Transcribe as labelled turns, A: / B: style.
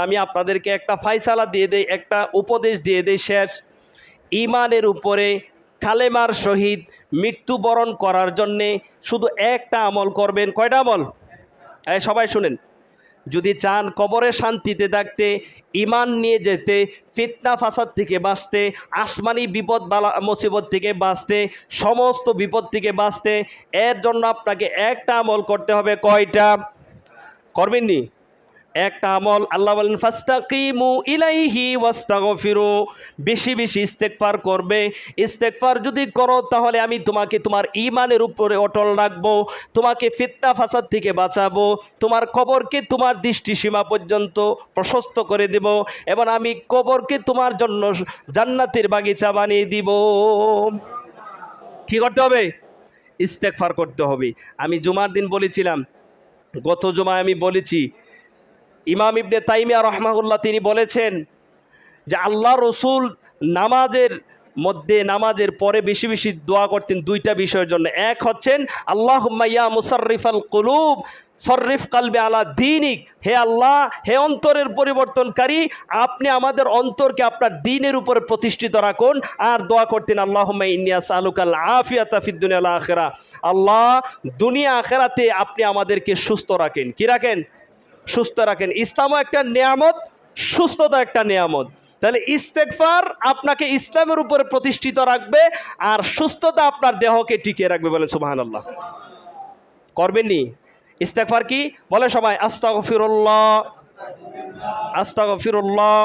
A: আমি আপনাদেরকে একটা ফায়সালা দিয়ে দেই, একটা উপদেশ দিয়ে দেই শেষ। ঈমানের উপরে কালেমার শহীদ মৃত্যুবরণ করার জন্যে শুধু একটা আমল করবেন। কয়টা আমল? সবাই শুনেন। যদি চান কবরে শান্তিতে থাকতে, ঈমান নিয়ে যেতে, ফিতনা ফাসাদ থেকে বাঁচতে, আসমানি বিপদ বালা মুসিবত থেকে বাঁচতে, সমস্ত বিপদ থেকে বাঁচতে, এর জন্য আপনাকে একটা আমল করতে হবে। কয়টা করবেননি? একটা আমল। আল্লাহ বলেন ফাস্তাকিমু ইলাইহি ওয়াস্তাগফিরু। বেশি বেশি ইস্তেগফার করবে। ইস্তেগফার যদি করো তাহলে আমি তোমাকে তোমার ঈমানের উপরে অটল রাখবো, তোমাকে ফিতনা ফাসাদ থেকে বাঁচাবো, তোমার কবরকে তোমার দৃষ্টিসীমা পর্যন্ত প্রশস্ত করে দেব, এবং আমি কবরকে তোমার জন্য জান্নাতের বাগিচা বানিয়ে দিব। কি করতে হবে? ইস্তেগফার করতে হবে। আমি জুমার দিন বলেছিলাম, গত জুমায় আমি বলেছি, ইমাম ইবনে তাইমিয়া রহমাহুল্লাহ তিনি বলেছেন যে আল্লাহ রসুল নামাজের মধ্যে, নামাজের পরে বেশি বেশি দোয়া করতেন দুইটা বিষয়ের জন্য। এক হচ্ছেন আল্লাহুম্মা ইয়া মুসাররিফাল কুলুব সররিফ কালবি আলা দীনিক। হে আল্লাহ, হে অন্তরের পরিবর্তনকারী, আপনি আমাদের অন্তরকে আপনার দ্বীনের উপরে প্রতিষ্ঠিত রাখুন। আর দোয়া করতেন আল্লাহুম্মা ইন্নী আসআলুকাল আফিয়াতা ফিদ দুনিয়া ওয়াল আখিরা। আল্লাহ, দুনিয়া আখিরাতে আপনি আমাদেরকে সুস্থ রাখেন। কি রাখেন? সুস্থ রাখেন। ইসলামও একটা নিয়ামত, সুস্থতা একটা নিয়ামত। তাহলে ইস্তেগফার আপনাকে ইসলামের উপরে প্রতিষ্ঠিত রাখবে, আর সুস্থতা আপনার দেহকে টিকিয়ে রাখবে। বলেন সুবহানাল্লাহ। করবেননি? ইস্তেগফার কি বলে সবাই? আস্তাগফিরুল্লাহ, আস্তাগফিরুল্লাহ।